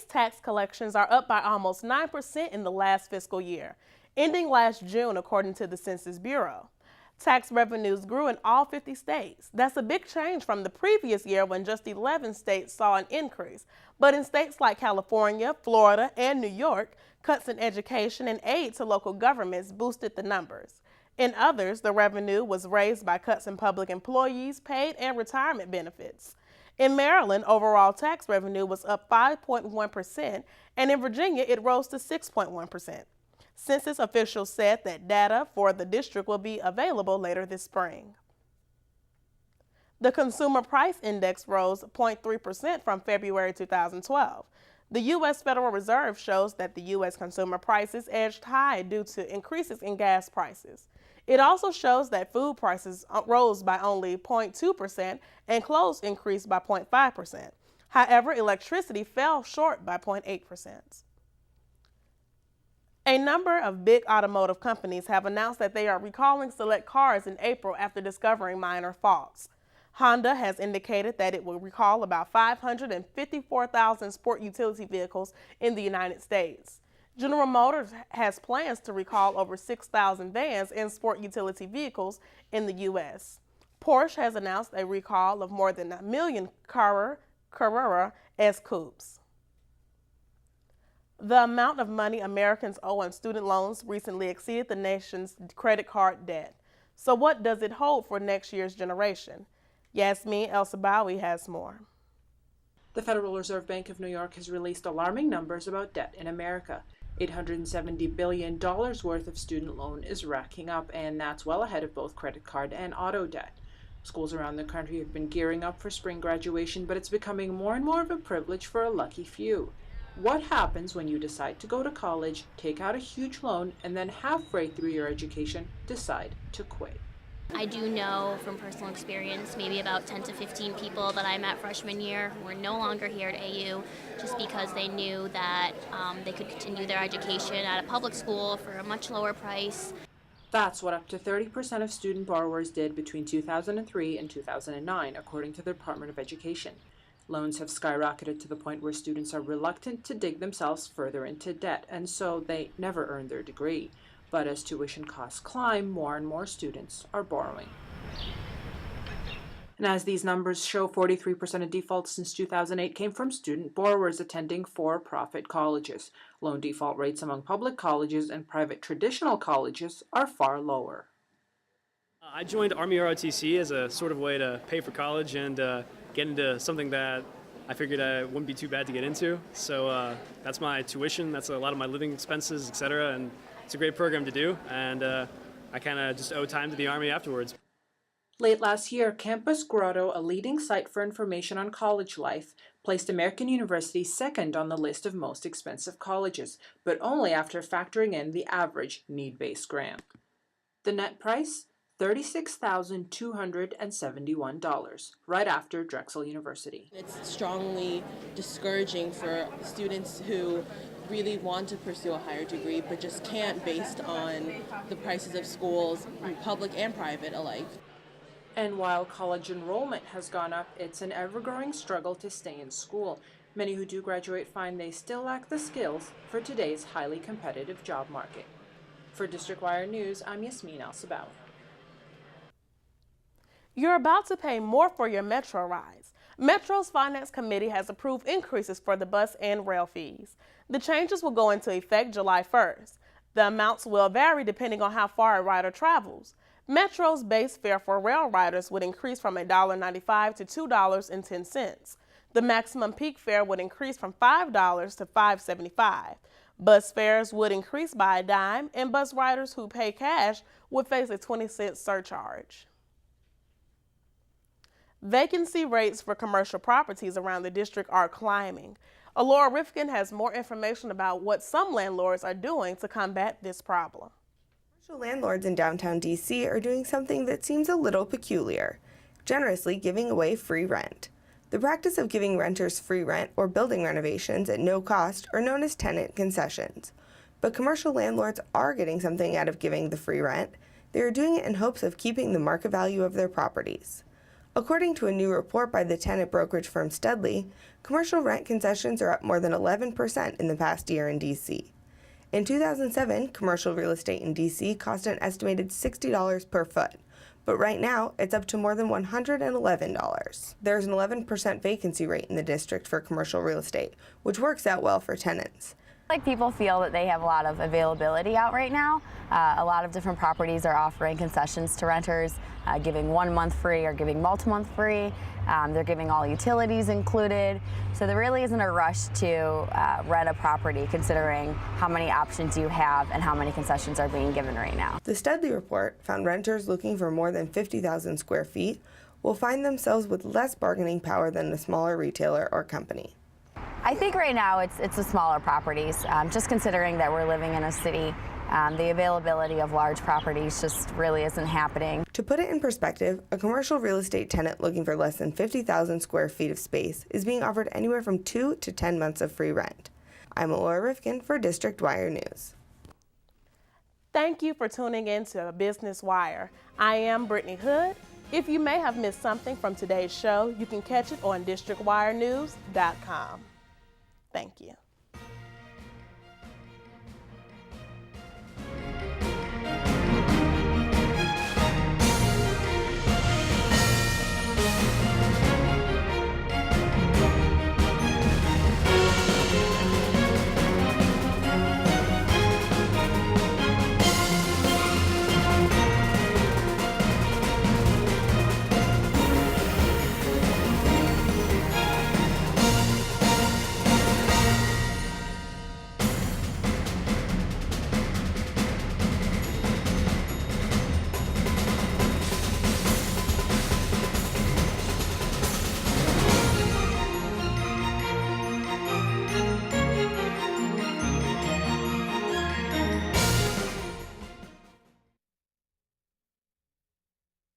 tax collections are up by almost 9% in the last fiscal year, ending last June according to the Census Bureau. Tax revenues grew in all 50 states. That's a big change from the previous year when just 11 states saw an increase. But in states like California, Florida, and New York, cuts in education and aid to local governments boosted the numbers. In others, the revenue was raised by cuts in public employees' paid and retirement benefits. In Maryland, overall tax revenue was up 5.1%, and in Virginia, it rose to 6.1%. Census officials said that data for the district will be available later this spring. The Consumer Price Index rose 0.3% from February 2012. The U.S. Federal Reserve shows that the U.S. consumer prices edged high due to increases in gas prices. It also shows that food prices rose by only 0.2% and clothes increased by 0.5%. However, electricity fell short by 0.8%. A number of big automotive companies have announced that they are recalling select cars in April after discovering minor faults. Honda has indicated that it will recall about 554,000 sport utility vehicles in the United States. General Motors has plans to recall over 6,000 vans and sport utility vehicles in the U.S. Porsche has announced a recall of more than 1 million Carrera S coupes. The amount of money Americans owe on student loans recently exceeded the nation's credit card debt. So what does it hold for next year's generation? Yasmin El-Sabawi has more. The Federal Reserve Bank of New York has released alarming numbers about debt in America. $870 billion worth of student loan is racking up, and that's well ahead of both credit card and auto debt. Schools around the country have been gearing up for spring graduation, but it's becoming more and more of a privilege for a lucky few. What happens when you decide to go to college, take out a huge loan, and then halfway through your education decide to quit? I do know from personal experience maybe about 10 to 15 people that I met freshman year who were no longer here at AU just because they knew that they could continue their education at a public school for a much lower price. That's what up to 30% of student borrowers did between 2003 and 2009, according to the Department of Education. Loans have skyrocketed to the point where students are reluctant to dig themselves further into debt, and so they never earn their degree. But as tuition costs climb, more and more students are borrowing. And as these numbers show, 43% of defaults since 2008 came from student borrowers attending for-profit colleges. Loan default rates among public colleges and private traditional colleges are far lower. I joined Army ROTC as a sort of way to pay for college and get into something that I figured I wouldn't be too bad to get into. So that's my tuition, that's a lot of my living expenses, etc. And it's a great program to do, and I kind of just owe time to the Army afterwards. Late last year, Campus Grotto, a leading site for information on college life, placed American University second on the list of most expensive colleges, but only after factoring in the average need-based grant. The net price? $36,271, right after Drexel University. It's strongly discouraging for students who really want to pursue a higher degree but just can't based on the prices of schools, public and private alike. And while college enrollment has gone up, it's an ever-growing struggle to stay in school. Many who do graduate find they still lack the skills for today's highly competitive job market. For District Wire News, I'm Yasmin El-Sabawi. You're about to pay more for your Metro rides. Metro's Finance Committee has approved increases for the bus and rail fees. The changes will go into effect July 1st. The amounts will vary depending on how far a rider travels. Metro's base fare for rail riders would increase from $1.95 to $2.10. The maximum peak fare would increase from $5 to $5.75. Bus fares would increase by a dime, and bus riders who pay cash would face a 20-cent surcharge. Vacancy rates for commercial properties around the district are climbing. Alora Rifkin has more information about what some landlords are doing to combat this problem. Commercial landlords in downtown D.C. are doing something that seems a little peculiar, generously giving away free rent. The practice of giving renters free rent or building renovations at no cost are known as tenant concessions. But commercial landlords are getting something out of giving the free rent. They are doing it in hopes of keeping the market value of their properties. According to a new report by the tenant brokerage firm Studley, commercial rent concessions are up more than 11% in the past year in D.C. In 2007, commercial real estate in D.C. cost an estimated $60 per foot, but right now it's up to more than $111. There's an 11% vacancy rate in the district for commercial real estate, which works out well for tenants. Like people feel that they have a lot of availability out right now. A lot of different properties are offering concessions to renters, giving 1 month free or giving multi-month free. They're giving all utilities included. So there really isn't a rush to rent a property considering how many options you have and how many concessions are being given right now. The Studley report found renters looking for more than 50,000 square feet will find themselves with less bargaining power than a smaller retailer or company. I think right now it's the smaller properties, just considering that we're living in a city. The availability of large properties just really isn't happening. To put it in perspective, a commercial real estate tenant looking for less than 50,000 square feet of space is being offered anywhere from 2 to 10 months of free rent. I'm Laura Rifkin for District Wire News. Thank you for tuning in to Business Wire. I am Brittany Hood. If you may have missed something from today's show, you can catch it on districtwirenews.com. Thank you.